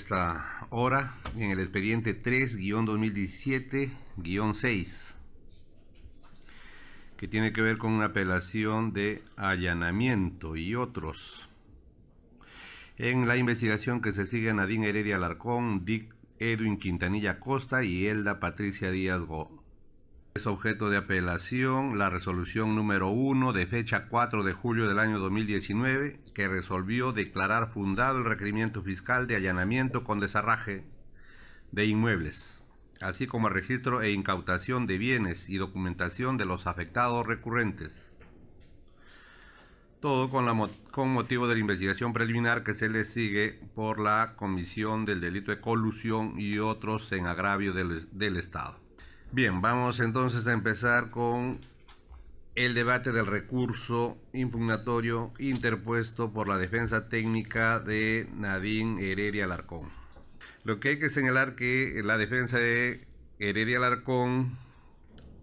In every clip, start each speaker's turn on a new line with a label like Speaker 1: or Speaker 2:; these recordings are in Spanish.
Speaker 1: esta hora en el expediente 3-2017-6, que tiene que ver con una apelación de allanamiento y otros. En la investigación que se sigue a Nadine Heredia Alarcón, Dick Edwin Quintanilla Costa y Elda Patricia Díaz Go. Es objeto de apelación la resolución número 1 de fecha 4 de julio del año 2019, que resolvió declarar fundado el requerimiento fiscal de allanamiento con desarraje de inmuebles, así como el registro e incautación de bienes y documentación de los afectados recurrentes. Todo con motivo de la investigación preliminar que se le sigue por la comisión del delito de colusión y otros en agravio del Estado. Bien, vamos entonces a empezar con el debate del recurso impugnatorio interpuesto por la defensa técnica de Nadine Heredia Alarcón. Lo que hay que señalar que la defensa de Heredia Alarcón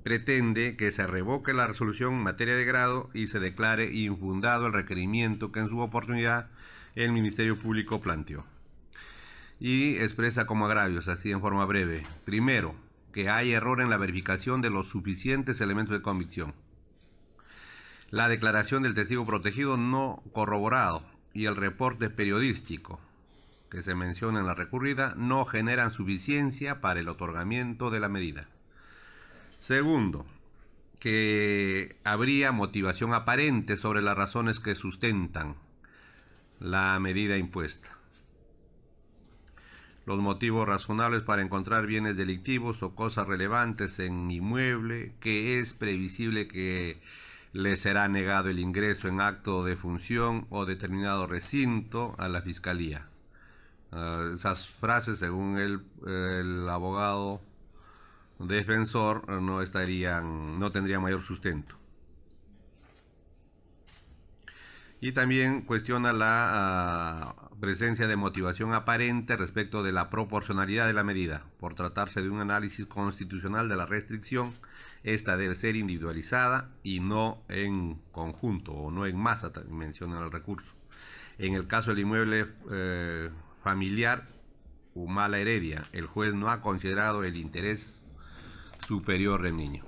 Speaker 1: pretende que se revoque la resolución en materia de grado y se declare infundado el requerimiento que en su oportunidad el Ministerio Público planteó. Y expresa como agravios, así en forma breve: primero, que hay error en la verificación de los suficientes elementos de convicción, la declaración del testigo protegido no corroborado y el reporte periodístico que se menciona en la recurrida no generan suficiencia para el otorgamiento de la medida. Segundo, que habría motivación aparente sobre las razones que sustentan la medida impuesta. Los motivos razonables para encontrar bienes delictivos o cosas relevantes en inmueble que es previsible que le será negado el ingreso en acto de función o determinado recinto a la Fiscalía. Esas frases, según el abogado defensor, no tendrían mayor sustento. Y también cuestiona la presencia de motivación aparente respecto de la proporcionalidad de la medida. Por tratarse de un análisis constitucional de la restricción, esta debe ser individualizada y no en conjunto o no en masa, menciona el recurso. En el caso del inmueble familiar Humala Heredia, el juez no ha considerado el interés superior del niño.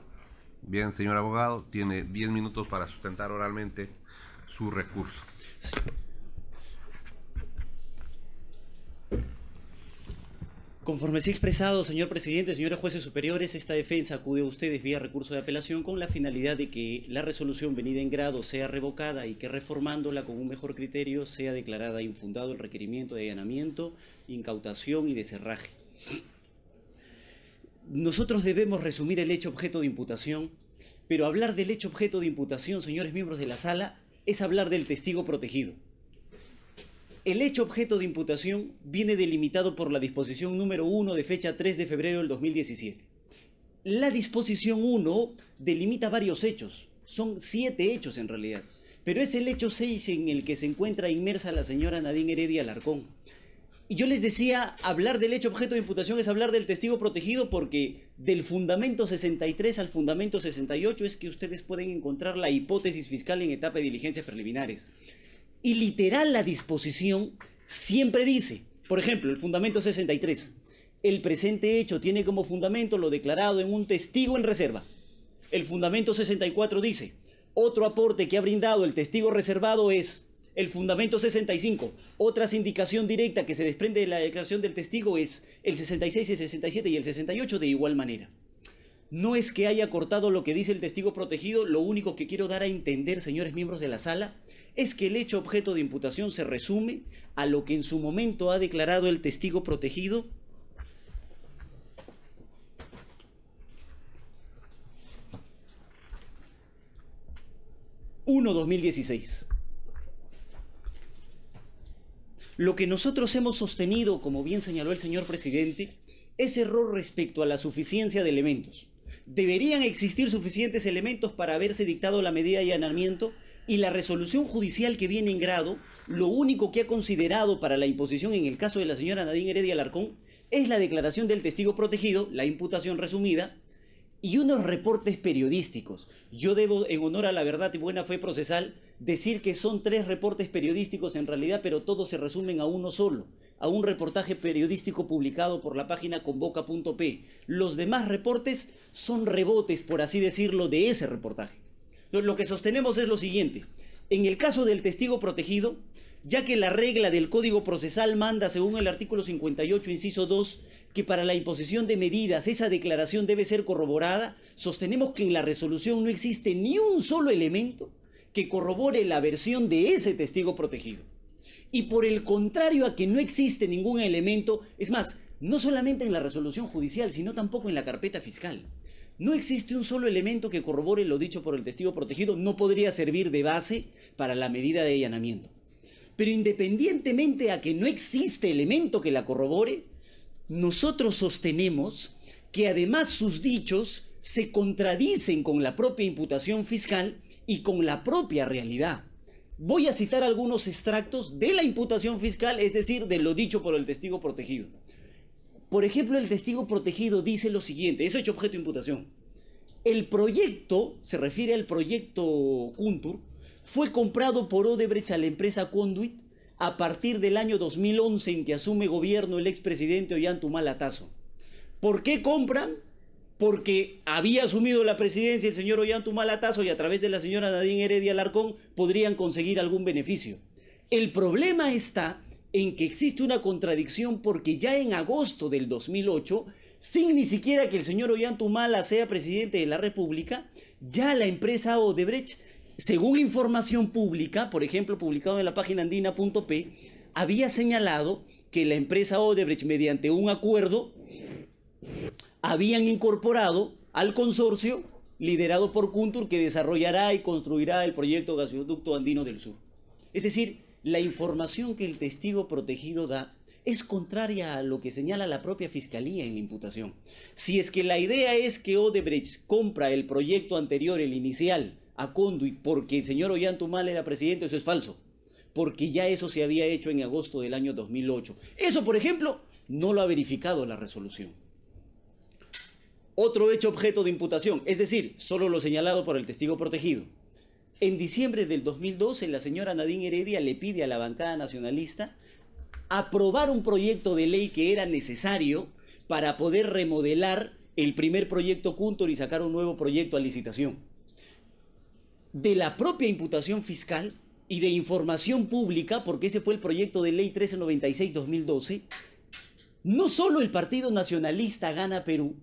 Speaker 1: Bien, señor abogado, tiene 10 minutos para sustentar oralmente su recurso.
Speaker 2: Conforme se ha expresado, señor presidente, señores jueces superiores, esta defensa acude a ustedes vía recurso de apelación con la finalidad de que la resolución venida en grado sea revocada y que, reformándola con un mejor criterio, sea declarada infundado el requerimiento de allanamiento, incautación y desherraje. Nosotros debemos resumir el hecho objeto de imputación, pero hablar del hecho objeto de imputación, señores miembros de la sala, es hablar del testigo protegido. El hecho objeto de imputación viene delimitado por la disposición número 1 de fecha 3 de febrero del 2017. La disposición 1 delimita varios hechos, son 7 hechos en realidad, pero es el hecho 6 en el que se encuentra inmersa la señora Nadine Heredia Alarcón. Y yo les decía, hablar del hecho objeto de imputación es hablar del testigo protegido, porque del fundamento 63 al fundamento 68 es que ustedes pueden encontrar la hipótesis fiscal en etapa de diligencias preliminares. Y literal la disposición siempre dice, por ejemplo, el fundamento 63, el presente hecho tiene como fundamento lo declarado en un testigo en reserva. El fundamento 64 dice, otro aporte que ha brindado el testigo reservado es... El fundamento 65, otra indicación directa que se desprende de la declaración del testigo es el 66, el 67 y el 68 de igual manera. No es que haya cortado lo que dice el testigo protegido, lo único que quiero dar a entender, señores miembros de la sala, es que el hecho objeto de imputación se resume a lo que en su momento ha declarado el testigo protegido. (1-2016). Lo que nosotros hemos sostenido, como bien señaló el señor presidente, es error respecto a la suficiencia de elementos. Deberían existir suficientes elementos para haberse dictado la medida de allanamiento, y la resolución judicial que viene en grado, lo único que ha considerado para la imposición en el caso de la señora Nadine Heredia Alarcón es la declaración del testigo protegido, la imputación resumida, y unos reportes periodísticos. Yo debo, en honor a la verdad y buena fe procesal, decir que son 3 reportes periodísticos en realidad, pero todos se resumen a uno solo, a un reportaje periodístico publicado por la página convoca.p. Los demás reportes son rebotes, por así decirlo, de ese reportaje. Entonces, lo que sostenemos es lo siguiente. En el caso del testigo protegido, ya que la regla del Código Procesal manda, según el artículo 58, inciso 2, que para la imposición de medidas esa declaración debe ser corroborada, sostenemos que en la resolución no existe ni un solo elemento que corrobore la versión de ese testigo protegido. Y por el contrario a que no existe ningún elemento, es más, no solamente en la resolución judicial, sino tampoco en la carpeta fiscal. No existe un solo elemento que corrobore lo dicho por el testigo protegido, no podría servir de base para la medida de allanamiento. Pero independientemente a que no existe elemento que la corrobore, nosotros sostenemos que además sus dichos se contradicen con la propia imputación fiscal y con la propia realidad. Voy a citar algunos extractos de la imputación fiscal, es decir, de lo dicho por el testigo protegido. Por ejemplo, el testigo protegido dice lo siguiente, es hecho objeto de imputación. El proyecto, se refiere al proyecto Kuntur, fue comprado por Odebrecht a la empresa Conduit a partir del año 2011 en que asume gobierno el expresidente Ollanta Tazo. ¿Por qué compran? Porque había asumido la presidencia el señor Ollanta Tazo y a través de la señora Nadine Heredia Alarcón podrían conseguir algún beneficio. El problema está en que existe una contradicción porque ya en agosto del 2008, sin ni siquiera que el señor Ollanta sea presidente de la República, ya la empresa Odebrecht, según información pública, por ejemplo, publicado en la página andina.p, había señalado que la empresa Odebrecht, mediante un acuerdo, habían incorporado al consorcio liderado por Kuntur que desarrollará y construirá el proyecto Gasoducto Andino del Sur. Es decir, la información que el testigo protegido da es contraria a lo que señala la propia Fiscalía en la imputación. Si es que la idea es que Odebrecht compra el proyecto anterior, el inicial, a Conduit porque el señor Ollanta era presidente, eso es falso, porque ya eso se había hecho en agosto del año 2008. Eso, por ejemplo, no lo ha verificado la resolución. Otro hecho objeto de imputación, es decir, solo lo señalado por el testigo protegido. En diciembre del 2012, la señora Nadine Heredia le pide a la bancada nacionalista aprobar un proyecto de ley que era necesario para poder remodelar el primer proyecto Kuntur y sacar un nuevo proyecto a licitación. De la propia imputación fiscal y de información pública, porque ese fue el proyecto de ley 1396-2012, no solo el Partido Nacionalista Gana Perú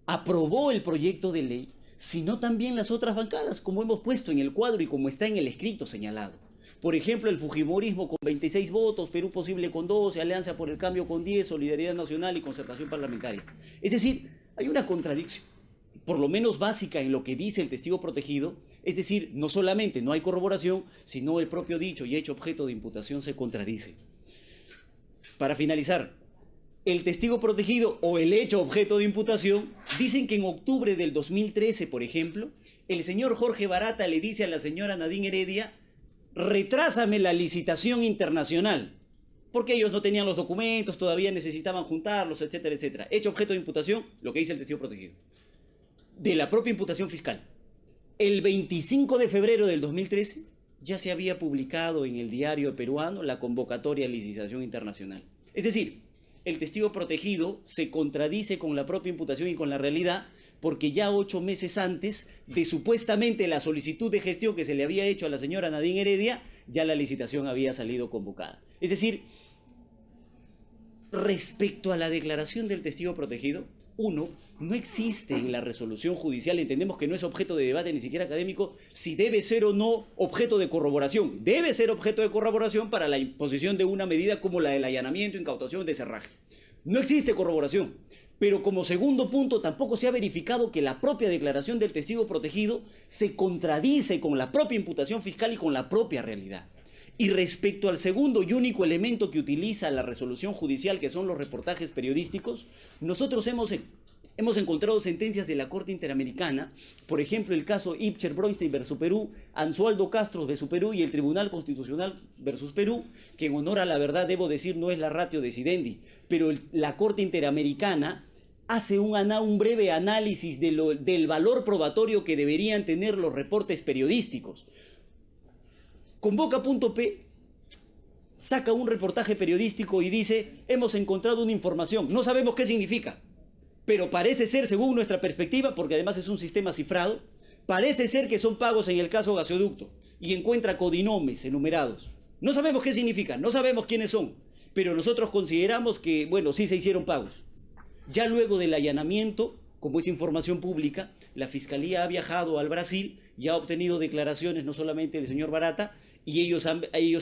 Speaker 2: aprobó el proyecto de ley, sino también las otras bancadas, como hemos puesto en el cuadro y como está en el escrito señalado. Por ejemplo, el Fujimorismo con 26 votos, Perú Posible con 12, Alianza por el Cambio con 10, Solidaridad Nacional y Concertación Parlamentaria. Es decir, hay una contradicción, por lo menos básica en lo que dice el testigo protegido, es decir, no solamente no hay corroboración, sino el propio dicho y hecho objeto de imputación se contradice. Para finalizar, el testigo protegido o el hecho objeto de imputación dicen que en octubre del 2013, por ejemplo, el señor Jorge Barata le dice a la señora Nadine Heredia: retrásame la licitación internacional, porque ellos no tenían los documentos, todavía necesitaban juntarlos, etcétera, etcétera. Hecho objeto de imputación, lo que dice el testigo protegido. De la propia imputación fiscal. El 25 de febrero del 2013 ya se había publicado en el diario peruano la convocatoria a licitación internacional. Es decir, el testigo protegido se contradice con la propia imputación y con la realidad, porque ya 8 meses antes de supuestamente la solicitud de gestión que se le había hecho a la señora Nadine Heredia, ya la licitación había salido convocada. Es decir, respecto a la declaración del testigo protegido, uno, no existe en la resolución judicial, entendemos que no es objeto de debate ni siquiera académico, si debe ser o no objeto de corroboración. Debe ser objeto de corroboración para la imposición de una medida como la del allanamiento, incautación, descerraje. No existe corroboración, pero como segundo punto tampoco se ha verificado que la propia declaración del testigo protegido se contradice con la propia imputación fiscal y con la propia realidad. Y respecto al segundo y único elemento que utiliza la resolución judicial, que son los reportajes periodísticos, nosotros hemos encontrado sentencias de la Corte Interamericana, por ejemplo el caso Ipcher-Broinstein versus Perú, Ansualdo Castro versus Perú y el Tribunal Constitucional versus Perú, que en honor a la verdad debo decir no es la ratio decidendi, pero la Corte Interamericana hace un breve análisis del valor probatorio que deberían tener los reportes periodísticos. Convoca.p saca un reportaje periodístico y dice, hemos encontrado una información, no sabemos qué significa, pero parece ser, según nuestra perspectiva, porque además es un sistema cifrado, parece ser que son pagos en el caso gasoducto, y encuentra codinomes enumerados. No sabemos qué significa, no sabemos quiénes son, pero nosotros consideramos que, bueno, sí se hicieron pagos. Ya luego del allanamiento, como es información pública, la Fiscalía ha viajado al Brasil y ha obtenido declaraciones no solamente del señor Barata, y ellos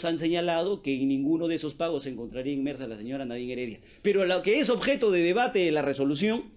Speaker 2: han señalado que en ninguno de esos pagos se encontraría inmersa la señora Nadine Heredia. Pero lo que es objeto de debate de la resolución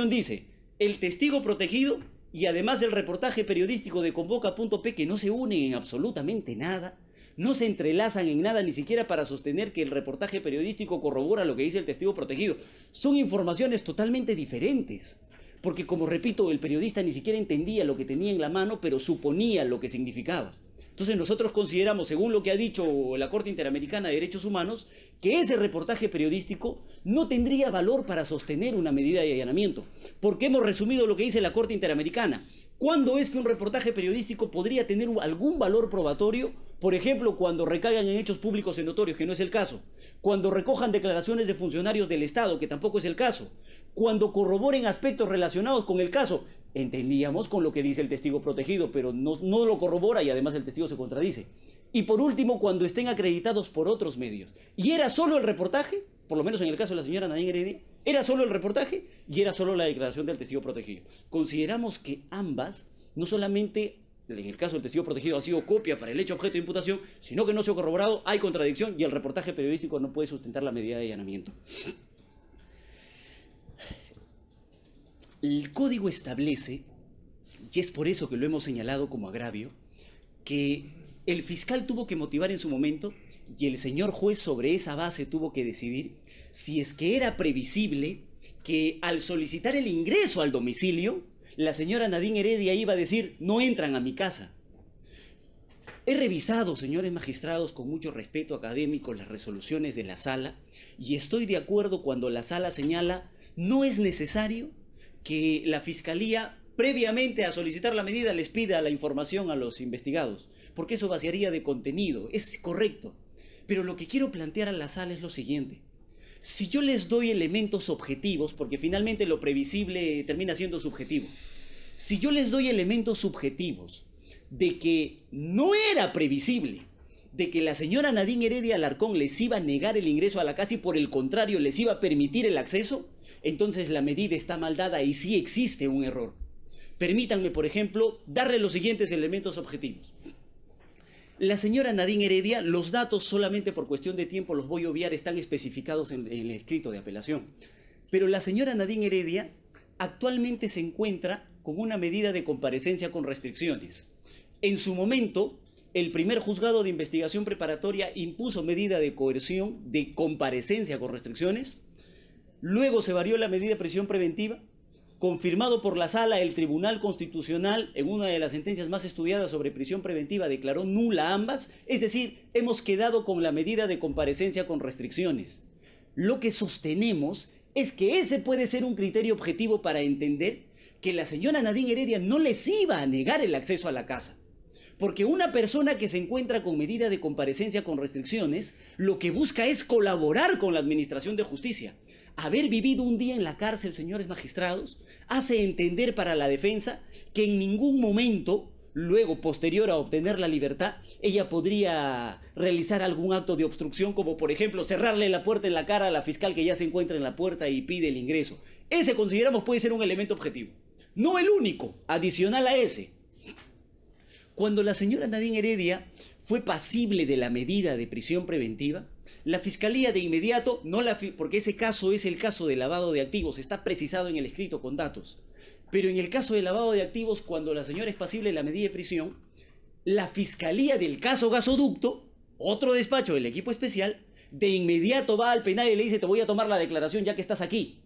Speaker 2: dice, el testigo protegido y además el reportaje periodístico de Convoca.p, que no se unen en absolutamente nada, no se entrelazan en nada, ni siquiera para sostener que el reportaje periodístico corrobora lo que dice el testigo protegido. Son informaciones totalmente diferentes. Porque, como repito, el periodista ni siquiera entendía lo que tenía en la mano, pero suponía lo que significaba. Entonces nosotros consideramos, según lo que ha dicho la Corte Interamericana de Derechos Humanos, que ese reportaje periodístico no tendría valor para sostener una medida de allanamiento. Porque hemos resumido lo que dice la Corte Interamericana. ¿Cuándo es que un reportaje periodístico podría tener algún valor probatorio? Por ejemplo, cuando recaigan en hechos públicos y notorios, que no es el caso. Cuando recojan declaraciones de funcionarios del Estado, que tampoco es el caso. Cuando corroboren aspectos relacionados con el caso. Entendíamos con lo que dice el testigo protegido, pero no lo corrobora y además el testigo se contradice. Y por último, cuando estén acreditados por otros medios. Y era solo el reportaje, por lo menos en el caso de la señora Nadine Heredia, era solo el reportaje y era solo la declaración del testigo protegido. Consideramos que ambas, no solamente en el caso del testigo protegido ha sido copia para el hecho objeto de imputación, sino que no se ha corroborado, hay contradicción y el reportaje periodístico no puede sustentar la medida de allanamiento. El código establece, y es por eso que lo hemos señalado como agravio, que el fiscal tuvo que motivar en su momento y el señor juez sobre esa base tuvo que decidir si es que era previsible que al solicitar el ingreso al domicilio, la señora Nadine Heredia iba a decir, no entran a mi casa. He revisado, señores magistrados, con mucho respeto académico, las resoluciones de la sala y estoy de acuerdo cuando la sala señala, no es necesario que la Fiscalía, previamente a solicitar la medida, les pida la información a los investigados, porque eso vaciaría de contenido, es correcto. Pero lo que quiero plantear a la sala es lo siguiente. Si yo les doy elementos objetivos, porque finalmente lo previsible termina siendo subjetivo, si yo les doy elementos subjetivos de que no era previsible, de que la señora Nadine Heredia Alarcón les iba a negar el ingreso a la casa y por el contrario les iba a permitir el acceso, entonces la medida está mal dada y sí existe un error. Permítanme, por ejemplo, darle los siguientes elementos objetivos. La señora Nadine Heredia, los datos solamente por cuestión de tiempo los voy a obviar, están especificados en el escrito de apelación. Pero la señora Nadine Heredia actualmente se encuentra con una medida de comparecencia con restricciones. En su momento, el primer juzgado de investigación preparatoria impuso medida de coerción de comparecencia con restricciones. Luego se varió la medida de prisión preventiva. Confirmado por la sala, el Tribunal Constitucional, en una de las sentencias más estudiadas sobre prisión preventiva, declaró nula ambas. Es decir, hemos quedado con la medida de comparecencia con restricciones. Lo que sostenemos es que ese puede ser un criterio objetivo para entender que la señora Nadine Heredia no les iba a negar el acceso a la casa. Porque una persona que se encuentra con medida de comparecencia con restricciones, lo que busca es colaborar con la administración de justicia. Haber vivido un día en la cárcel, señores magistrados, hace entender para la defensa que en ningún momento, luego, posterior a obtener la libertad, ella podría realizar algún acto de obstrucción, como por ejemplo cerrarle la puerta en la cara a la fiscal que ya se encuentra en la puerta y pide el ingreso. Ese consideramos puede ser un elemento objetivo. No el único, adicional a ese. Cuando la señora Nadine Heredia fue pasible de la medida de prisión preventiva, la Fiscalía de inmediato, porque ese caso es el caso de lavado de activos, está precisado en el escrito con datos, pero en el caso de lavado de activos, cuando la señora es pasible de la medida de prisión, la Fiscalía del caso gasoducto, otro despacho del equipo especial, de inmediato va al penal y le dice, te voy a tomar la declaración ya que estás aquí.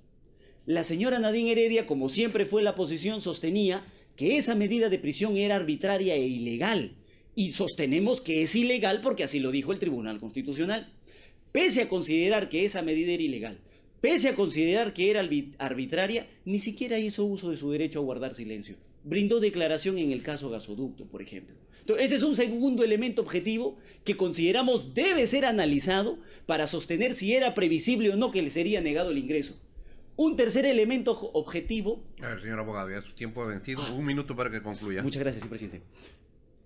Speaker 2: La señora Nadine Heredia, como siempre fue la posición, sostenía que esa medida de prisión era arbitraria e ilegal. Y sostenemos que es ilegal porque así lo dijo el Tribunal Constitucional. Pese a considerar que esa medida era ilegal, pese a considerar que era arbitraria, ni siquiera hizo uso de su derecho a guardar silencio. brindó declaración en el caso gasoducto, por ejemplo. Entonces, ese es un segundo elemento objetivo que consideramos debe ser analizado para sostener si era previsible o no que le sería negado el ingreso. Un tercer elemento objetivo...
Speaker 1: A ver, señor abogado, ya su tiempo ha vencido. Un minuto para que concluya.
Speaker 2: Muchas gracias, señor presidente.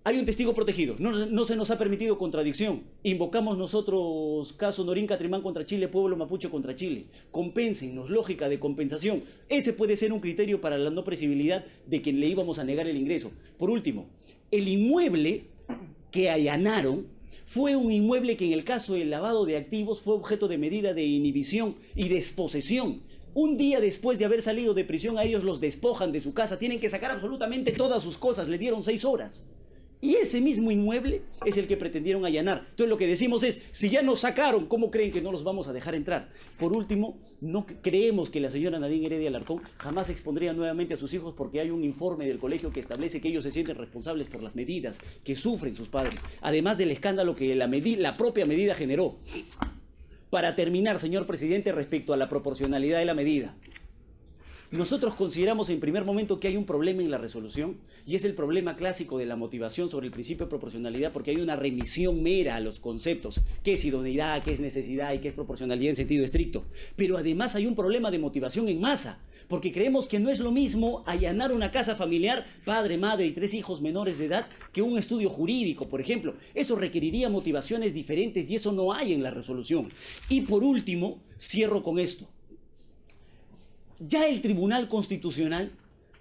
Speaker 2: Hay un testigo protegido, no se nos ha permitido contradicción. Invocamos nosotros caso Norín Catrimán contra Chile, pueblo mapuche contra Chile. Compénsennos, lógica de compensación. Ese puede ser un criterio para la no previsibilidad de que le íbamos a negar el ingreso. Por último, el inmueble que allanaron fue un inmueble que en el caso del lavado de activos fue objeto de medida de inhibición y desposesión. Un día después de haber salido de prisión a ellos los despojan de su casa, tienen que sacar absolutamente todas sus cosas, le dieron 6 horas. Y ese mismo inmueble es el que pretendieron allanar. Entonces lo que decimos es, si ya nos sacaron, ¿cómo creen que no los vamos a dejar entrar? Por último, no creemos que la señora Nadine Heredia Alarcón jamás expondría nuevamente a sus hijos porque hay un informe del colegio que establece que ellos se sienten responsables por las medidas que sufren sus padres, además del escándalo que la propia medida generó. Para terminar, señor presidente, respecto a la proporcionalidad de la medida. Nosotros consideramos en primer momento que hay un problema en la resolución y es el problema clásico de la motivación sobre el principio de proporcionalidad porque hay una remisión mera a los conceptos, qué es idoneidad, qué es necesidad y qué es proporcionalidad en sentido estricto. Pero además hay un problema de motivación en masa porque creemos que no es lo mismo allanar una casa familiar, padre, madre y 3 hijos menores de edad que un estudio jurídico, por ejemplo. Eso requeriría motivaciones diferentes y eso no hay en la resolución. Y por último, cierro con esto. Ya el Tribunal Constitucional,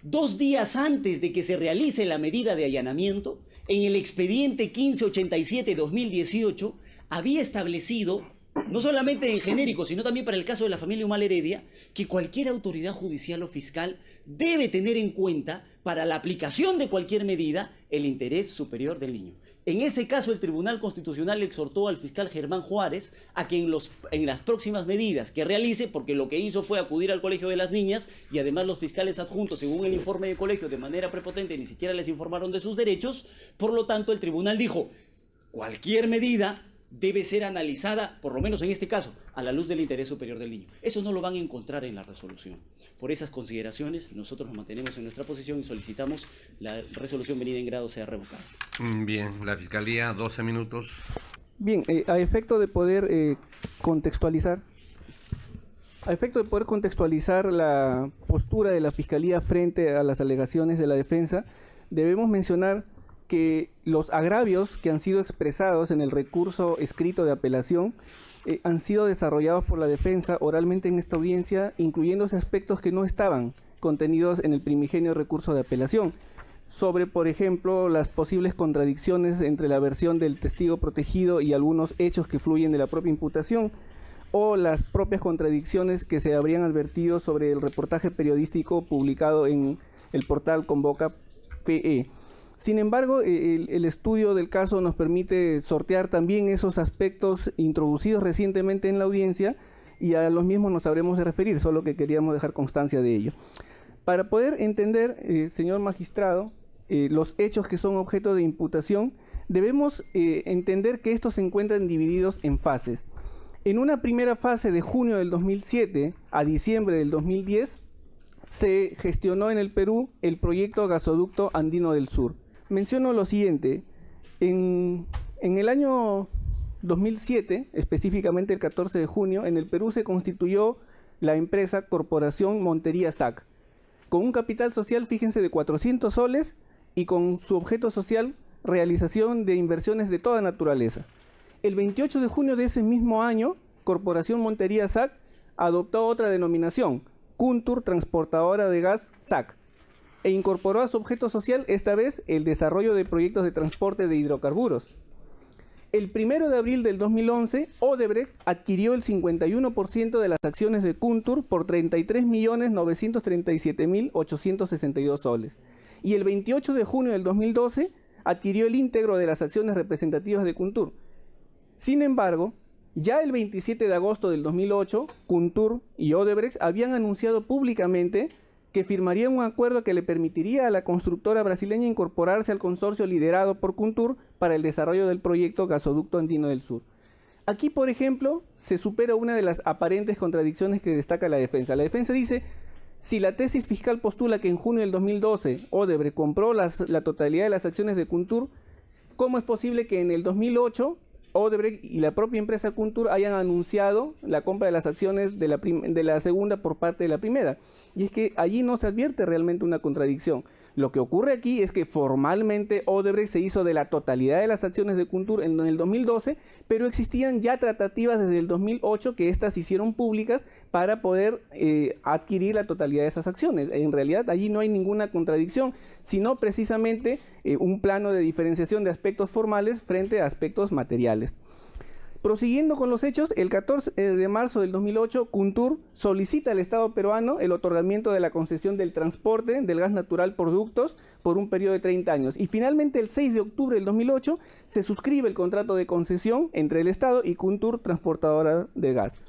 Speaker 2: 2 días antes de que se realice la medida de allanamiento, en el expediente 1587-2018, había establecido, no solamente en genérico, sino también para el caso de la familia Humala Heredia, que cualquier autoridad judicial o fiscal debe tener en cuenta, para la aplicación de cualquier medida, el interés superior del niño. En ese caso, el Tribunal Constitucional exhortó al fiscal Germán Juárez a que en las próximas medidas que realice, porque lo que hizo fue acudir al colegio de las niñas y además los fiscales adjuntos, según el informe del colegio, de manera prepotente, ni siquiera les informaron de sus derechos. Por lo tanto, el tribunal dijo, cualquier medida debe ser analizada, por lo menos en este caso, a la luz del interés superior del niño. Eso no lo van a encontrar en la resolución. Por esas consideraciones, nosotros nos mantenemos en nuestra posición y solicitamos la resolución venida en grado sea revocada.
Speaker 1: Bien, la Fiscalía, 12 minutos.
Speaker 3: Bien, a efecto de poder contextualizar la postura de la Fiscalía frente a las alegaciones de la defensa, debemos mencionar que los agravios que han sido expresados en el recurso escrito de apelación han sido desarrollados por la defensa oralmente en esta audiencia, incluyéndose aspectos que no estaban contenidos en el primigenio recurso de apelación, sobre, por ejemplo, las posibles contradicciones entre la versión del testigo protegido y algunos hechos que fluyen de la propia imputación, o las propias contradicciones que se habrían advertido sobre el reportaje periodístico publicado en el portal Convoca.pe. Sin embargo, el estudio del caso nos permite sortear también esos aspectos introducidos recientemente en la audiencia y a los mismos nos habremos de referir, solo que queríamos dejar constancia de ello. Para poder entender, señor magistrado, los hechos que son objeto de imputación, debemos entender que estos se encuentran divididos en fases. En una primera fase de junio del 2007 a diciembre del 2010, se gestionó en el Perú el proyecto Gasoducto Andino del Sur. Menciono lo siguiente, en el año 2007, específicamente el 14 de junio, en el Perú se constituyó la empresa Corporación Montería SAC, con un capital social, fíjense, de 400 soles y con su objeto social, realización de inversiones de toda naturaleza. El 28 de junio de ese mismo año, Corporación Montería SAC adoptó otra denominación, Kuntur Transportadora de Gas SAC, e incorporó a su objeto social, esta vez, el desarrollo de proyectos de transporte de hidrocarburos. El 1 de abril del 2011, Odebrecht adquirió el 51% de las acciones de Kuntur por 33.937.862 soles. Y el 28 de junio del 2012, adquirió el íntegro de las acciones representativas de Kuntur. Sin embargo, ya el 27 de agosto del 2008, Kuntur y Odebrecht habían anunciado públicamente que firmaría un acuerdo que le permitiría a la constructora brasileña incorporarse al consorcio liderado por Kuntur para el desarrollo del proyecto Gasoducto Andino del Sur. Aquí, por ejemplo, se supera una de las aparentes contradicciones que destaca la defensa. La defensa dice, Si la tesis fiscal postula que en junio del 2012 Odebrecht compró la totalidad de las acciones de Kuntur, ¿cómo es posible que en el 2008 Odebrecht y la propia empresa Kuntur hayan anunciado la compra de las acciones de la segunda por parte de la primera? Y es que allí no se advierte realmente una contradicción. Lo que ocurre aquí es que formalmente Odebrecht se hizo de la totalidad de las acciones de Kuntur en el 2012, pero existían ya tratativas desde el 2008 que éstas se hicieron públicas para poder adquirir la totalidad de esas acciones. En realidad allí no hay ninguna contradicción, sino precisamente un plano de diferenciación de aspectos formales frente a aspectos materiales. Prosiguiendo con los hechos, el 14 de marzo del 2008, Kuntur solicita al Estado peruano el otorgamiento de la concesión del transporte del gas natural por ductos por un periodo de 30 años. Y finalmente, el 6 de octubre del 2008, se suscribe el contrato de concesión entre el Estado y Kuntur, transportadora de gas.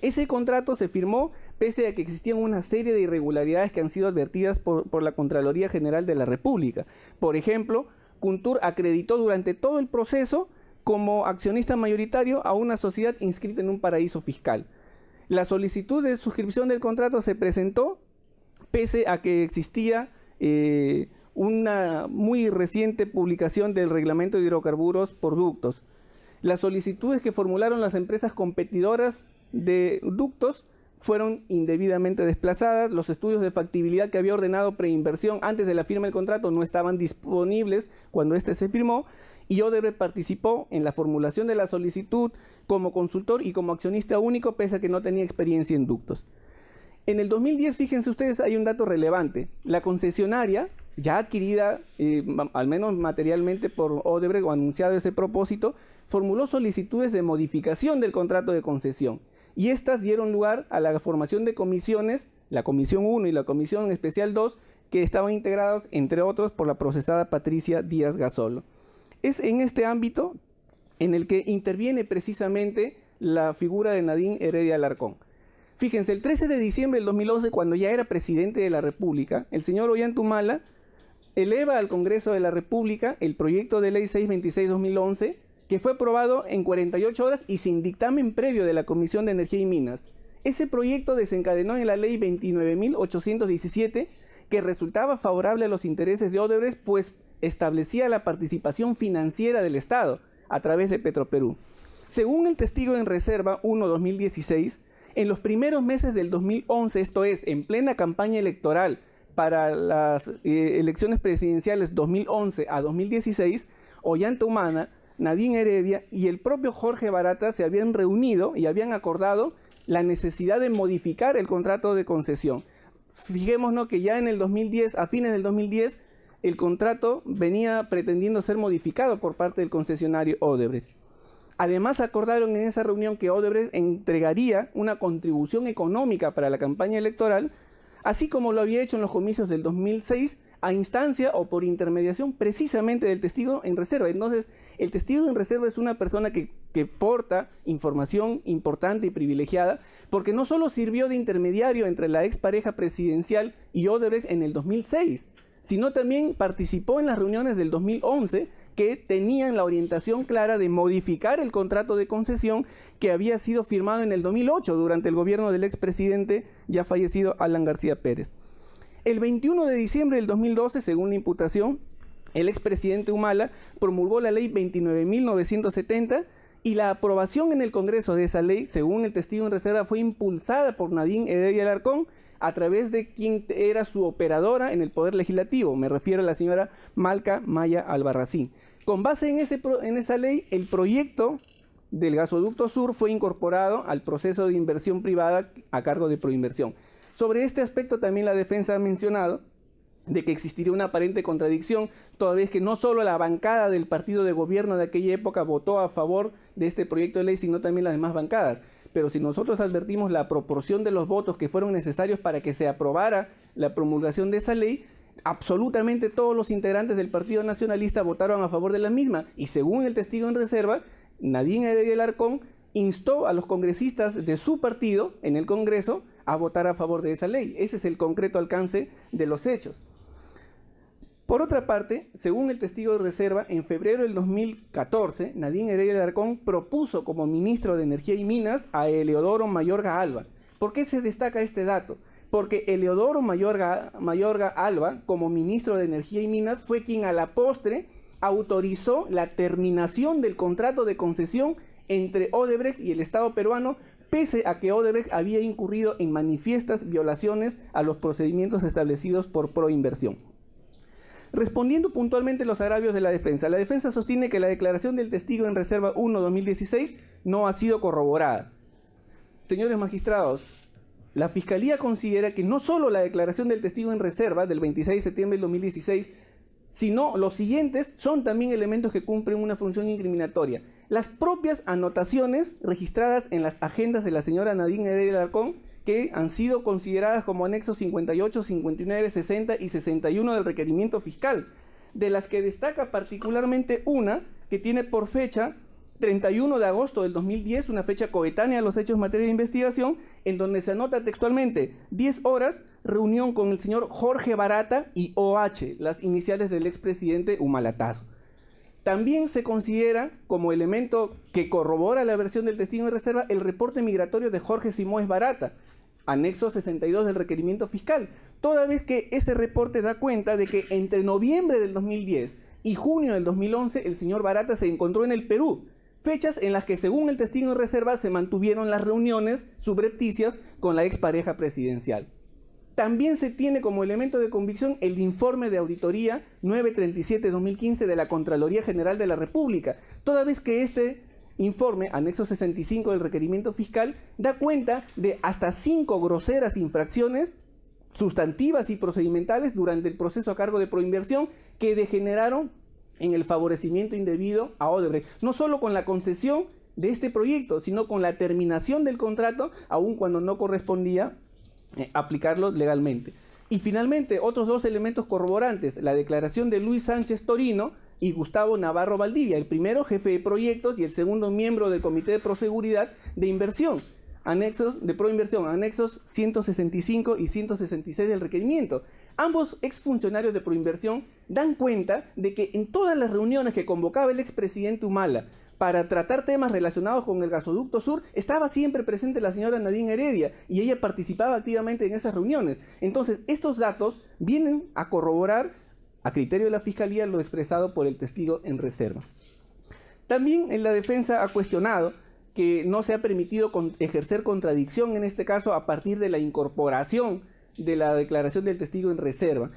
Speaker 3: Ese contrato se firmó pese a que existían una serie de irregularidades que han sido advertidas por la Contraloría General de la República. Por ejemplo, Kuntur acreditó durante todo el proceso como accionista mayoritario a una sociedad inscrita en un paraíso fiscal. La solicitud de suscripción del contrato se presentó pese a que existía una muy reciente publicación del reglamento de hidrocarburos por ductos. Las solicitudes que formularon las empresas competidoras de ductos fueron indebidamente desplazadas. Los estudios de factibilidad que había ordenado preinversión antes de la firma del contrato no estaban disponibles cuando este se firmó, y Odebrecht participó en la formulación de la solicitud como consultor y como accionista único, pese a que no tenía experiencia en ductos. En el 2010, fíjense ustedes, hay un dato relevante. La concesionaria, ya adquirida, al menos materialmente por Odebrecht o anunciado ese propósito, formuló solicitudes de modificación del contrato de concesión. Y estas dieron lugar a la formación de comisiones, la Comisión 1 y la Comisión Especial 2, que estaban integrados, entre otros, por la procesada Patricia Díaz Gasolo. Es en este ámbito en el que interviene precisamente la figura de Nadine Heredia Alarcón. Fíjense, el 13 de diciembre del 2011, cuando ya era presidente de la República, el señor Ollanta Humala eleva al Congreso de la República el proyecto de ley 626-2011, que fue aprobado en 48 horas y sin dictamen previo de la Comisión de Energía y Minas. Ese proyecto desencadenó en la ley 29.817, que resultaba favorable a los intereses de Odebrecht, pues establecía la participación financiera del Estado a través de Petroperú. Según el testigo en reserva 1-2016, en los primeros meses del 2011, esto es, en plena campaña electoral para las elecciones presidenciales 2011 a 2016, Ollanta Humala, Nadine Heredia y el propio Jorge Barata se habían reunido y habían acordado la necesidad de modificar el contrato de concesión. Fijémonos que ya en el 2010, a fines del 2010, el contrato venía pretendiendo ser modificado por parte del concesionario Odebrecht. Además, acordaron en esa reunión que Odebrecht entregaría una contribución económica para la campaña electoral, así como lo había hecho en los comicios del 2006, a instancia o por intermediación precisamente del testigo en reserva. Entonces, el testigo en reserva es una persona que porta información importante y privilegiada, porque no solo sirvió de intermediario entre la expareja presidencial y Odebrecht en el 2006, sino también participó en las reuniones del 2011 que tenían la orientación clara de modificar el contrato de concesión que había sido firmado en el 2008 durante el gobierno del expresidente ya fallecido Alan García Pérez. El 21 de diciembre del 2012, según la imputación, el expresidente Humala promulgó la ley 29.970 y la aprobación en el Congreso de esa ley, según el testigo en reserva, fue impulsada por Nadine Heredia Alarcón, a través de quien era su operadora en el Poder Legislativo. Me refiero a la señora Malca Maya Albarracín. Con base en esa ley, el proyecto del gasoducto sur fue incorporado al proceso de inversión privada a cargo de Proinversión. Sobre este aspecto también la defensa ha mencionado de que existiría una aparente contradicción, toda vez que no solo la bancada del partido de gobierno de aquella época votó a favor de este proyecto de ley, sino también las demás bancadas. Pero si nosotros advertimos la proporción de los votos que fueron necesarios para que se aprobara la promulgación de esa ley, absolutamente todos los integrantes del Partido Nacionalista votaron a favor de la misma. Y según el testigo en reserva, Nadine Heredia Alarcón instó a los congresistas de su partido en el Congreso a votar a favor de esa ley. Ese es el concreto alcance de los hechos. Por otra parte, según el testigo de reserva, en febrero del 2014, Nadine Heredia Alarcón propuso como ministro de Energía y Minas a Eleodoro Mayorga Alba. ¿Por qué se destaca este dato? porque Eleodoro Mayorga Alba, como ministro de Energía y Minas, fue quien a la postre autorizó la terminación del contrato de concesión entre Odebrecht y el Estado peruano, pese a que Odebrecht había incurrido en manifiestas violaciones a los procedimientos establecidos por Proinversión. Respondiendo puntualmente los agravios de la defensa sostiene que la declaración del testigo en reserva 1/2016 no ha sido corroborada. Señores magistrados, la Fiscalía considera que no solo la declaración del testigo en reserva del 26 de septiembre del 2016, sino los siguientes son también elementos que cumplen una función incriminatoria. Las propias anotaciones registradas en las agendas de la señora Nadine Heredia Alarcón, que han sido consideradas como anexos 58, 59, 60 y 61 del requerimiento fiscal, de las que destaca particularmente una que tiene por fecha 31 de agosto del 2010, una fecha coetánea a los hechos en materia de investigación, en donde se anota textualmente 10 horas, reunión con el señor Jorge Barata y OH, las iniciales del expresidente Humalatazo. También se considera como elemento que corrobora la versión del testigo en reserva el reporte migratorio de Jorge Simões Barata, anexo 62 del requerimiento fiscal, toda vez que ese reporte da cuenta de que entre noviembre del 2010 y junio del 2011 el señor Barata se encontró en el Perú, fechas en las que según el testigo en reserva se mantuvieron las reuniones subrepticias con la expareja presidencial. También se tiene como elemento de convicción el informe de auditoría 937-2015 de la Contraloría General de la República, toda vez que este informe, anexo 65 del requerimiento fiscal, da cuenta de hasta 5 groseras infracciones sustantivas y procedimentales durante el proceso a cargo de Proinversión que degeneraron en el favorecimiento indebido a Odebrecht, no solo con la concesión de este proyecto, sino con la terminación del contrato, aun cuando no correspondía aplicarlo legalmente. Y finalmente, otros dos elementos corroborantes, la declaración de Luis Sánchez Torino y Gustavo Navarro Valdivia, el primero jefe de proyectos y el segundo miembro del Comité de Proseguridad de Inversión, anexos de Proinversión, anexos 165 y 166 del requerimiento. Ambos exfuncionarios de Proinversión dan cuenta de que en todas las reuniones que convocaba el expresidente Humala para tratar temas relacionados con el gasoducto sur, estaba siempre presente la señora Nadine Heredia y ella participaba activamente en esas reuniones. Entonces, estos datos vienen a corroborar, a criterio de la Fiscalía, lo expresado por el testigo en reserva. También en la defensa ha cuestionado que no se ha permitido ejercer contradicción en este caso a partir de la incorporación de la declaración del testigo en reserva.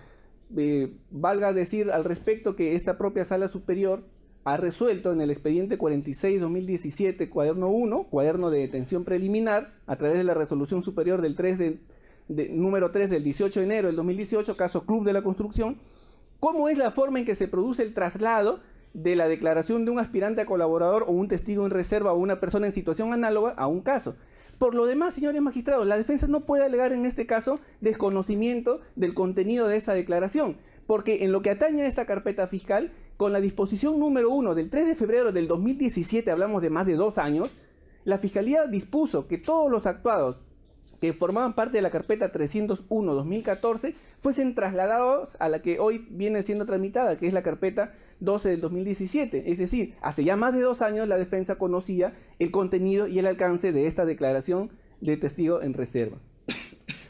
Speaker 3: Valga decir al respecto que esta propia Sala Superior ha resuelto en el expediente 46-2017, cuaderno 1, cuaderno de detención preliminar, a través de la resolución superior del número 3 del 18 de enero del 2018, caso Club de la Construcción, cómo es la forma en que se produce el traslado de la declaración de un aspirante a colaborador o un testigo en reserva o una persona en situación análoga a un caso. Por lo demás, señores magistrados, la defensa no puede alegar en este caso desconocimiento del contenido de esa declaración, porque en lo que atañe a esta carpeta fiscal, con la disposición número 1 del 3 de febrero del 2017, hablamos de más de 2 años, la Fiscalía dispuso que todos los actuados que formaban parte de la carpeta 301-2014 fuesen trasladados a la que hoy viene siendo tramitada, que es la carpeta 12 del 2017. Es decir, hace ya más de 2 años la defensa conocía el contenido y el alcance de esta declaración de testigo en reserva.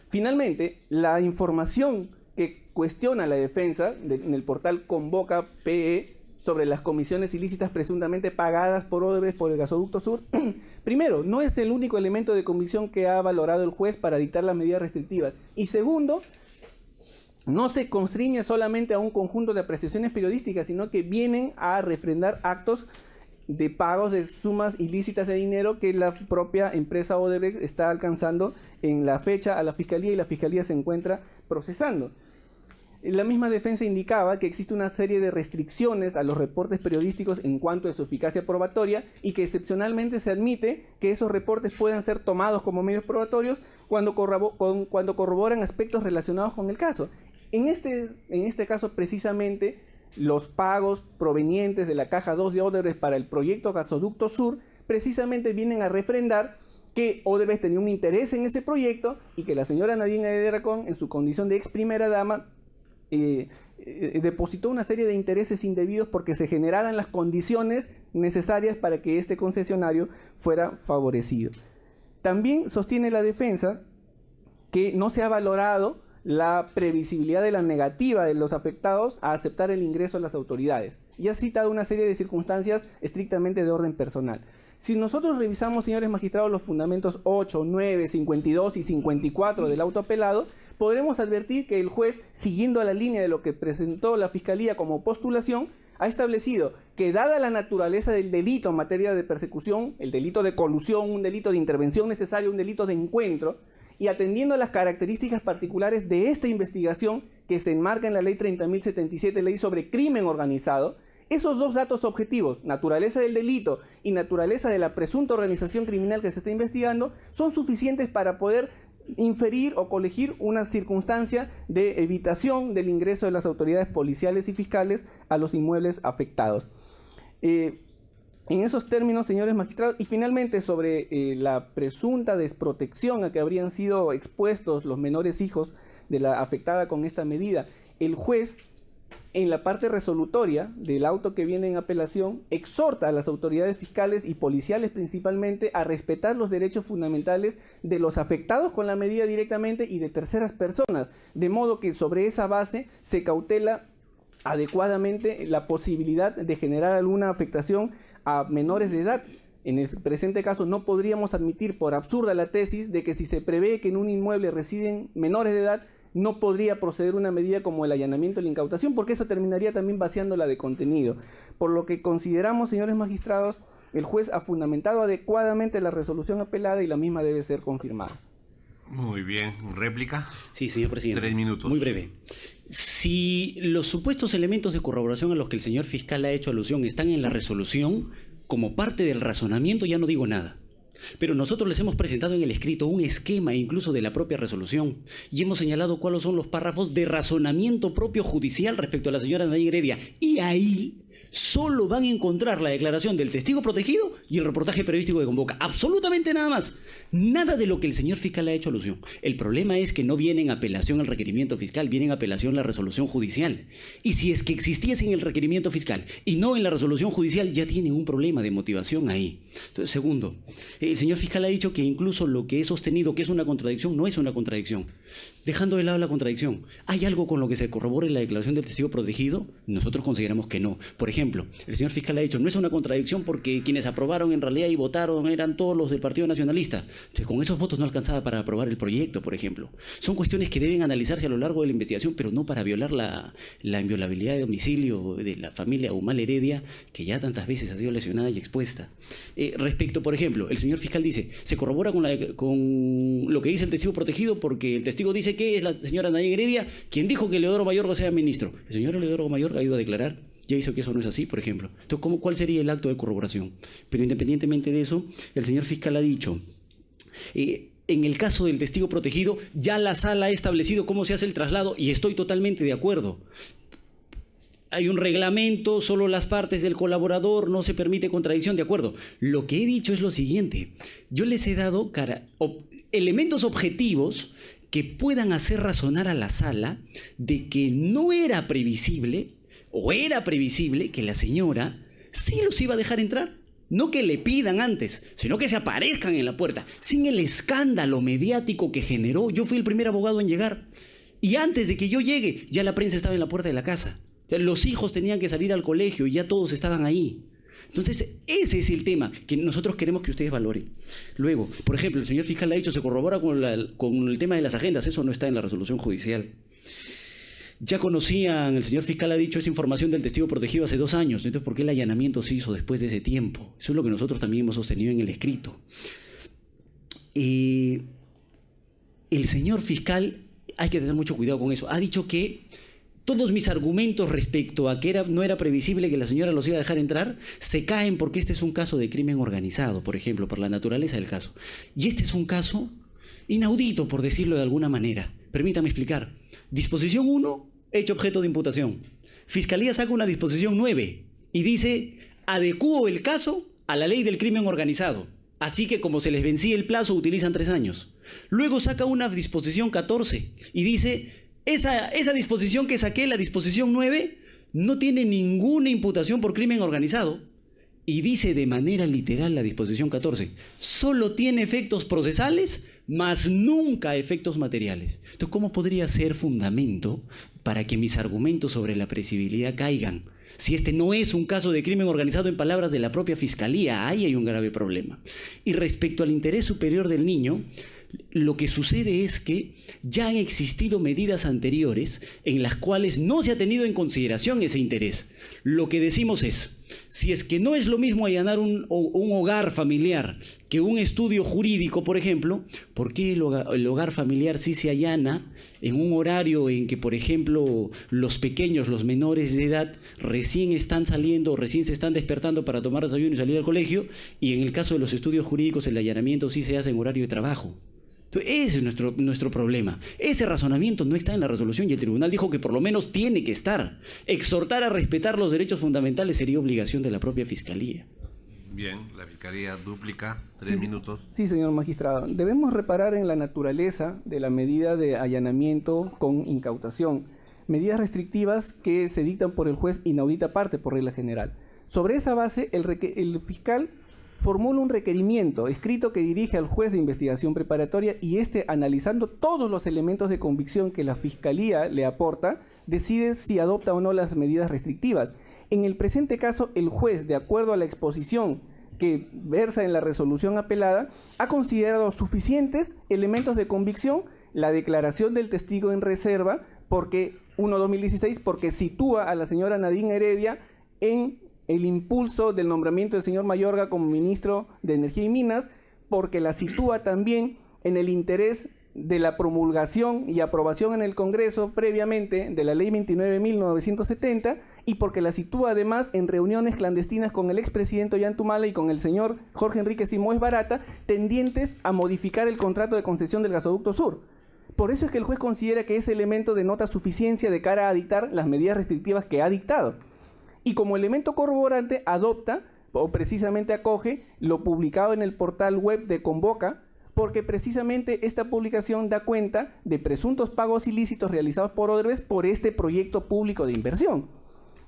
Speaker 3: Finalmente, la información que cuestiona la defensa en el portal Convoca.pe sobre las comisiones ilícitas presuntamente pagadas por Odebrecht por el gasoducto sur, primero, no es el único elemento de convicción que ha valorado el juez para dictar las medidas restrictivas. Y segundo, no se constriñe solamente a un conjunto de apreciaciones periodísticas, sino que vienen a refrendar actos de pagos de sumas ilícitas de dinero que la propia empresa Odebrecht está alcanzando en la fecha a la Fiscalía y la Fiscalía se encuentra procesando. La misma defensa indicaba que existe una serie de restricciones a los reportes periodísticos en cuanto a su eficacia probatoria y que excepcionalmente se admite que esos reportes puedan ser tomados como medios probatorios cuando corroboran aspectos relacionados con el caso. En este caso, precisamente, los pagos provenientes de la Caja 2 de Odebrecht para el proyecto Gasoducto Sur precisamente vienen a refrendar que Odebrecht tenía un interés en ese proyecto y que la señora Nadine Heredia Alarcón, en su condición de ex primera dama, depositó una serie de intereses indebidos porque se generaran las condiciones necesarias para que este concesionario fuera favorecido. También sostiene la defensa que no se ha valorado la previsibilidad de la negativa de los afectados a aceptar el ingreso a las autoridades. Y ha citado una serie de circunstancias estrictamente de orden personal. Si nosotros revisamos, señores magistrados, los fundamentos 8, 9, 52 y 54 del auto apelado, podremos advertir que el juez, siguiendo a la línea de lo que presentó la Fiscalía como postulación, ha establecido que, dada la naturaleza del delito en materia de persecución, el delito de colusión, un delito de intervención necesaria, un delito de encuentro, y atendiendo a las características particulares de esta investigación que se enmarca en la Ley 30.077, Ley sobre Crimen Organizado, esos dos datos objetivos, naturaleza del delito y naturaleza de la presunta organización criminal que se está investigando, son suficientes para poder inferir o colegir una circunstancia de evitación del ingreso de las autoridades policiales y fiscales a los inmuebles afectados. En esos términos, señores magistrados, y finalmente sobre la presunta desprotección a que habrían sido expuestos los menores hijos de la afectada con esta medida, el juez, en la parte resolutoria del auto que viene en apelación, exhorta a las autoridades fiscales y policiales principalmente a respetar los derechos fundamentales de los afectados con la medida directamente y de terceras personas, de modo que sobre esa base se cautela adecuadamente la posibilidad de generar alguna afectación a menores de edad. En el presente caso no podríamos admitir por absurda la tesis de que si se prevé que en un inmueble residen menores de edad, no podría proceder una medida como el allanamiento o la incautación, porque eso terminaría también vaciándola de contenido. Por lo que consideramos, señores magistrados, el juez ha fundamentado adecuadamente la resolución apelada y la misma debe ser confirmada.
Speaker 1: Muy bien. ¿Réplica?
Speaker 2: Sí, señor presidente.
Speaker 1: 3 minutos.
Speaker 2: Muy breve. Si los supuestos elementos de corroboración a los que el señor fiscal ha hecho alusión están en la resolución, como parte del razonamiento, ya no digo nada. Pero nosotros les hemos presentado en el escrito un esquema incluso de la propia resolución y hemos señalado cuáles son los párrafos de razonamiento propio judicial respecto a la señora Anaí Heredia. Y ahí solo van a encontrar la declaración del testigo protegido y el reportaje periodístico de Convoca. Absolutamente nada más. Nada de lo que el señor fiscal ha hecho alusión. El problema es que no viene en apelación al requerimiento fiscal, viene en apelación a la resolución judicial. Y si es que existiese en el requerimiento fiscal y no en la resolución judicial, ya tienen un problema de motivación ahí. Entonces, segundo, el señor fiscal ha dicho que incluso lo que he sostenido que es una contradicción, no es una contradicción. Dejando de lado la contradicción, ¿hay algo con lo que se corrobore la declaración del testigo protegido? Nosotros consideramos que no. Por ejemplo, el señor fiscal ha dicho, no es una contradicción porque quienes aprobaron en realidad y votaron eran todos los del Partido Nacionalista. Entonces, con esos votos no alcanzaba para aprobar el proyecto, por ejemplo. Son cuestiones que deben analizarse a lo largo de la investigación, pero no para violar la inviolabilidad de domicilio de la familia Humala Heredia, que ya tantas veces ha sido lesionada y expuesta. Respecto, por ejemplo, el señor fiscal dice, se corrobora con lo que dice el testigo protegido porque el testigo dice que es la señora Anaí Heredia quien dijo que Eleodoro Mayorga sea ministro. El señor Eleodoro Mayorga ha ido a declarar, ya hizo que eso no es así, por ejemplo. Entonces, ¿cuál sería el acto de corroboración? Pero independientemente de eso, el señor fiscal ha dicho, en el caso del testigo protegido, ya la sala ha establecido cómo se hace el traslado y estoy totalmente de acuerdo. Hay un reglamento, solo las partes del colaborador, no se permite contradicción, de acuerdo. Lo que he dicho es lo siguiente, yo les he dado elementos objetivos que puedan hacer razonar a la sala de que no era previsible, o era previsible que la señora sí los iba a dejar entrar. No que le pidan antes, sino que se aparezcan en la puerta, sin el escándalo mediático que generó. Yo fui el primer abogado en llegar, y antes de que yo llegue, ya la prensa estaba en la puerta de la casa. Los hijos tenían que salir al colegio y ya todos estaban ahí. Entonces, ese es el tema que nosotros queremos que ustedes valoren. Luego, por ejemplo, el señor fiscal ha dicho, se corrobora con el tema de las agendas. Eso no está en la resolución judicial. Ya conocían, el señor fiscal ha dicho, esa información del testigo protegido hace 2 años. Entonces, ¿por qué el allanamiento se hizo después de ese tiempo? Eso es lo que nosotros también hemos sostenido en el escrito. El señor fiscal, hay que tener mucho cuidado con eso, ha dicho que todos mis argumentos respecto a que no era previsible que la señora los iba a dejar entrar se caen porque este es un caso de crimen organizado, por ejemplo, por la naturaleza del caso. Y este es un caso inaudito, por decirlo de alguna manera. Permítame explicar. Disposición 1, hecho objeto de imputación. Fiscalía saca una disposición 9 y dice, adecuó el caso a la ley del crimen organizado. Así que como se les vencía el plazo, utilizan 3 años. Luego saca una disposición 14 y dice, esa disposición que saqué, la disposición 9, no tiene ninguna imputación por crimen organizado. Y dice de manera literal la disposición 14, solo tiene efectos procesales mas nunca efectos materiales. Entonces, ¿cómo podría ser fundamento para que mis argumentos sobre la previsibilidad caigan? Si este no es un caso de crimen organizado en palabras de la propia Fiscalía, ahí hay un grave problema. Y respecto al interés superior del niño, lo que sucede es que ya han existido medidas anteriores en las cuales no se ha tenido en consideración ese interés. Lo que decimos es, si es que no es lo mismo allanar un hogar familiar que un estudio jurídico, por ejemplo, ¿por qué el hogar familiar sí se allana en un horario en que, por ejemplo, los pequeños, los menores de edad, recién están saliendo o recién se están despertando para tomar desayuno y salir al colegio, y en el caso de los estudios jurídicos el allanamiento sí se hace en horario de trabajo? Entonces, ese es nuestro problema. Ese razonamiento no está en la resolución y el tribunal dijo que por lo menos tiene que estar. Exhortar a respetar los derechos fundamentales sería obligación de la propia Fiscalía.
Speaker 1: Bien, la Fiscalía duplica, 3 minutos.
Speaker 3: Sí, señor magistrado. Debemos reparar en la naturaleza de la medida de allanamiento con incautación. Medidas restrictivas que se dictan por el juez inaudita parte por regla general. Sobre esa base, el fiscal formula un requerimiento escrito que dirige al juez de investigación preparatoria y este, analizando todos los elementos de convicción que la Fiscalía le aporta, decide si adopta o no las medidas restrictivas. En el presente caso, el juez, de acuerdo a la exposición que versa en la resolución apelada, ha considerado suficientes elementos de convicción la declaración del testigo en reserva, porque 1/2016, porque sitúa a la señora Nadine Heredia en el impulso del nombramiento del señor Mayorga como ministro de Energía y Minas, porque la sitúa también en el interés de la promulgación y aprobación en el Congreso previamente de la Ley 29.970 y porque la sitúa además en reuniones clandestinas con el expresidente Ollantumala y con el señor Jorge Enrique Simoes Barata, tendientes a modificar el contrato de concesión del gasoducto sur. Por eso es que el juez considera que ese elemento denota suficiencia de cara a dictar las medidas restrictivas que ha dictado. Y como elemento corroborante adopta o precisamente acoge lo publicado en el portal web de Convoca, porque precisamente esta publicación da cuenta de presuntos pagos ilícitos realizados por Odebrecht por este proyecto público de inversión.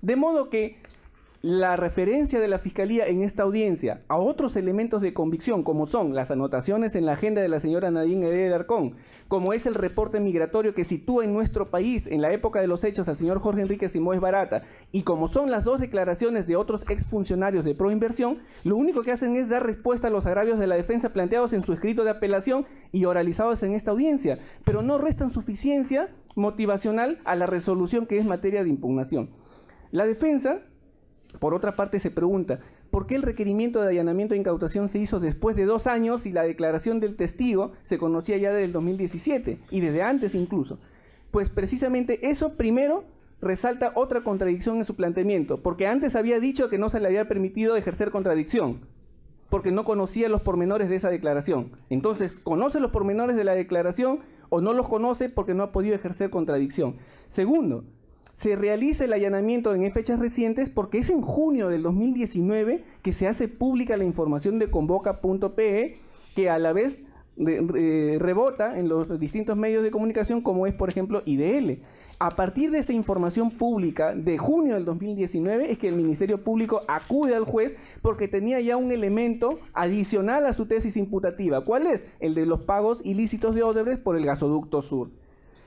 Speaker 3: De modo que la referencia de la Fiscalía en esta audiencia a otros elementos de convicción, como son las anotaciones en la agenda de la señora Nadine Heredia de Alarcón, como es el reporte migratorio que sitúa en nuestro país en la época de los hechos al señor Jorge Enrique Simoes Barata, y como son las dos declaraciones de otros exfuncionarios de Proinversión, lo único que hacen es dar respuesta a los agravios de la defensa planteados en su escrito de apelación y oralizados en esta audiencia, pero no restan suficiencia motivacional a la resolución que es materia de impugnación. La defensa, por otra parte, se pregunta, ¿por qué el requerimiento de allanamiento e incautación se hizo después de 2 años y la declaración del testigo se conocía ya desde el 2017 y desde antes incluso? Pues precisamente eso primero resalta otra contradicción en su planteamiento, porque antes había dicho que no se le había permitido ejercer contradicción, porque no conocía los pormenores de esa declaración. Entonces, ¿conoce los pormenores de la declaración o no los conoce porque no ha podido ejercer contradicción? Segundo, se realiza el allanamiento en fechas recientes porque es en junio del 2019 que se hace pública la información de convoca.pe, que a la vez rebota en los distintos medios de comunicación como es, por ejemplo, IDL. A partir de esa información pública de junio del 2019 es que el Ministerio Público acude al juez porque tenía ya un elemento adicional a su tesis imputativa. ¿Cuál es? El de los pagos ilícitos de Odebrecht por el gasoducto sur.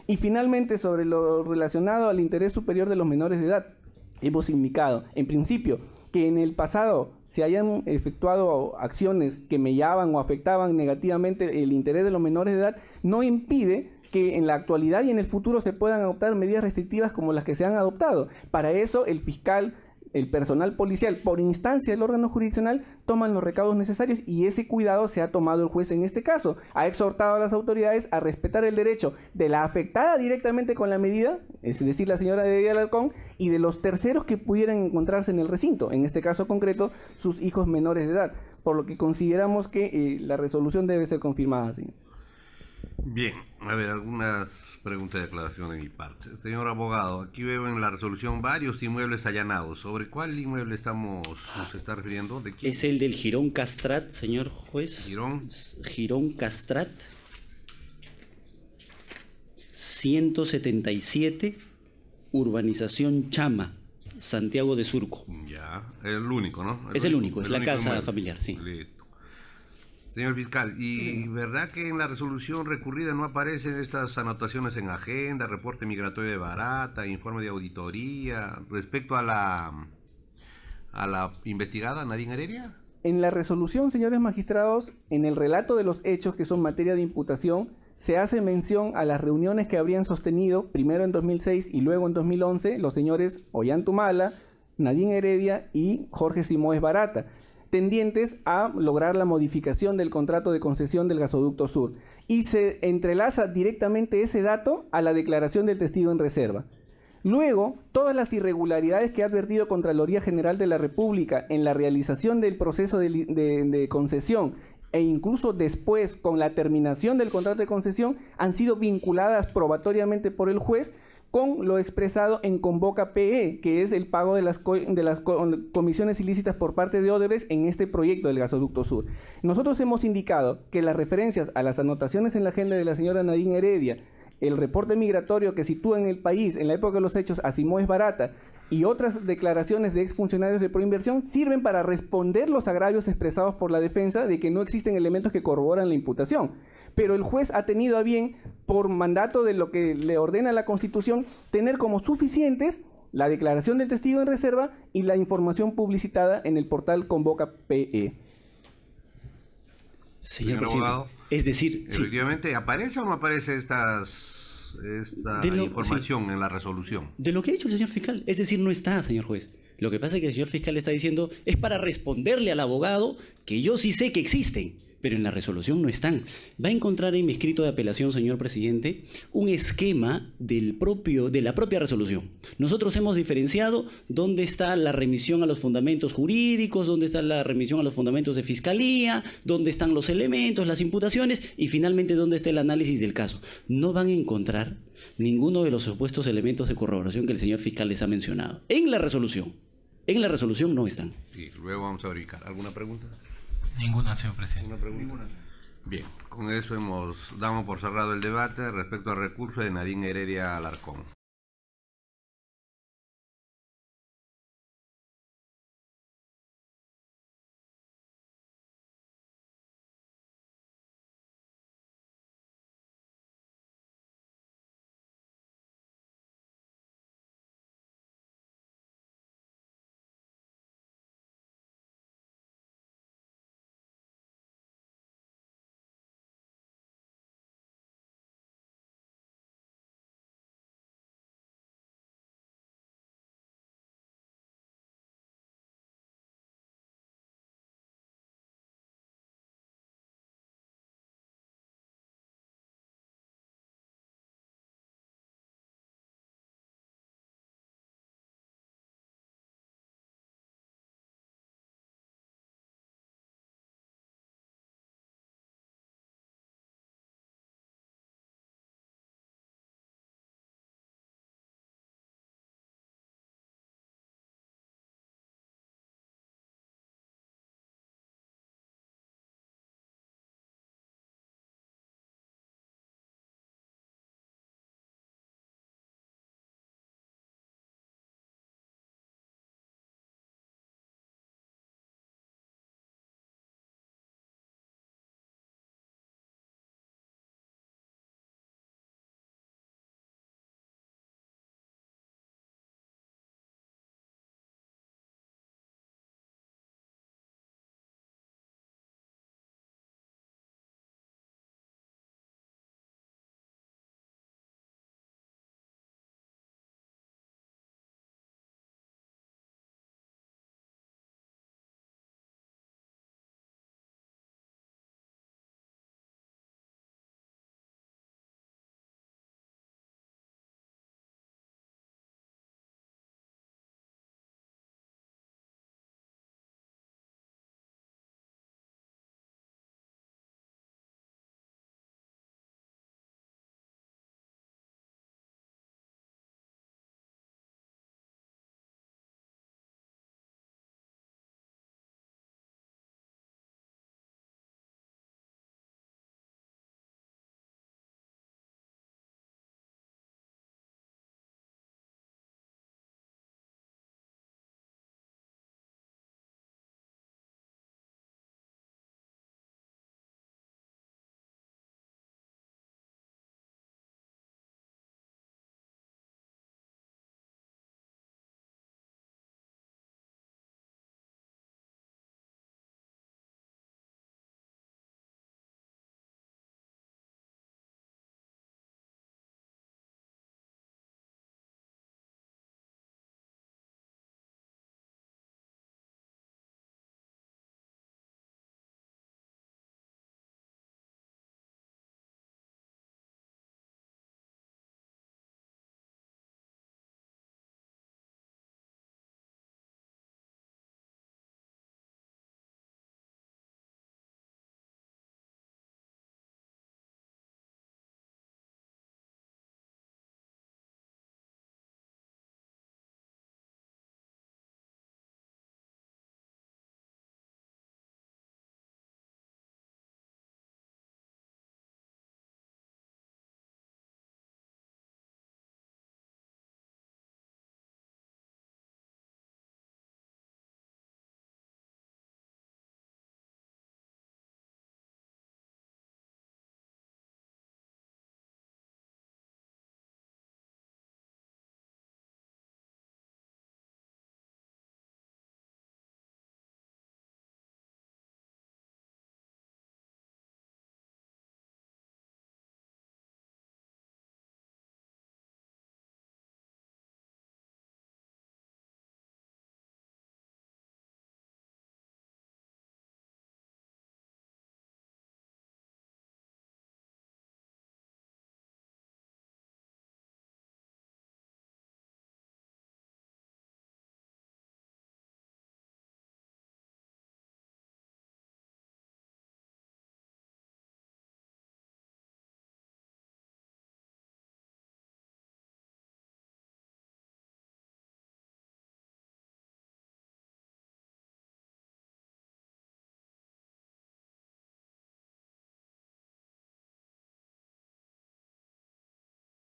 Speaker 3: Y finalmente, sobre lo relacionado al interés superior de los menores de edad, hemos indicado, en principio, que en el pasado se hayan efectuado acciones que mellaban o afectaban negativamente el interés de los menores de edad, no impide que en la actualidad y en el futuro se puedan adoptar medidas restrictivas como las que se han adoptado. Para eso, el fiscal, el personal policial, por instancia del órgano jurisdiccional, toman los recaudos necesarios y ese cuidado se ha tomado el juez en este caso. Ha exhortado a las autoridades a respetar el derecho de la afectada directamente con la medida, es decir, la señora de Alarcón, y de los terceros que pudieran encontrarse en el recinto, en este caso concreto, sus hijos menores de edad, por lo que consideramos que la resolución debe ser confirmada, señor.
Speaker 1: Bien, a ver, algunas preguntas de declaración de mi parte. Señor abogado, aquí veo en la resolución varios inmuebles allanados. ¿Sobre cuál inmueble nos está refiriendo? ¿De quién?
Speaker 2: Es el del Jirón Castrat, señor juez. Jirón Castrat, 177, urbanización Chama, Santiago de Surco.
Speaker 1: Ya, el único, ¿no?
Speaker 2: Es el único, es la casa familiar, sí.
Speaker 1: Listo. Señor fiscal, ¿y verdad que en la resolución recurrida no aparecen estas anotaciones en agenda, reporte migratorio de Barata, informe de auditoría, respecto a la investigada Nadine Heredia?
Speaker 3: En la resolución, señores magistrados, en el relato de los hechos que son materia de imputación, se hace mención a las reuniones que habrían sostenido, primero en 2006 y luego en 2011, los señores Ollantumala, Nadine Heredia y Jorge Simoes Barata, tendientes a lograr la modificación del contrato de concesión del gasoducto sur. Y se entrelaza directamente ese dato a la declaración del testigo en reserva. Luego, todas las irregularidades que ha advertido Contraloría General de la República en la realización del proceso de concesión e incluso después con la terminación del contrato de concesión han sido vinculadas probatoriamente por el juez con lo expresado en Convoca PE, que es el pago de las comisiones ilícitas por parte de Odebrecht en este proyecto del gasoducto sur. Nosotros hemos indicado que las referencias a las anotaciones en la agenda de la señora Nadine Heredia, el reporte migratorio que sitúa en el país en la época de los hechos a Simoes Barata y otras declaraciones de exfuncionarios de Proinversión sirven para responder los agravios expresados por la defensa de que no existen elementos que corroboran la imputación. Pero el juez ha tenido a bien, por mandato de lo que le ordena la Constitución, tener como suficientes la declaración del testigo en reserva y la información publicitada en el portal Convoca PE.
Speaker 1: Señor abogado,
Speaker 2: es decir,
Speaker 1: efectivamente, ¿aparece o no aparece esta información en la resolución?
Speaker 2: De lo que ha dicho el señor fiscal, es decir, no está, señor juez. Lo que pasa es que el señor fiscal está diciendo es para responderle al abogado que yo sí sé que existen, pero en la resolución no están. Va a encontrar en mi escrito de apelación, señor presidente, un esquema de la propia resolución. Nosotros hemos diferenciado dónde está la remisión a los fundamentos jurídicos, dónde está la remisión a los fundamentos de fiscalía, dónde están los elementos, las imputaciones y finalmente dónde está el análisis del caso. No van a encontrar ninguno de los supuestos elementos de corroboración que el señor fiscal les ha mencionado. En la resolución. En la resolución no están.
Speaker 1: Sí, luego vamos a verificar. ¿Alguna pregunta?
Speaker 4: Ninguna, señor presidente.
Speaker 1: ¿Una pregunta? Ninguna. Bien, con eso damos por cerrado el debate respecto al recurso de Nadine Heredia Alarcón.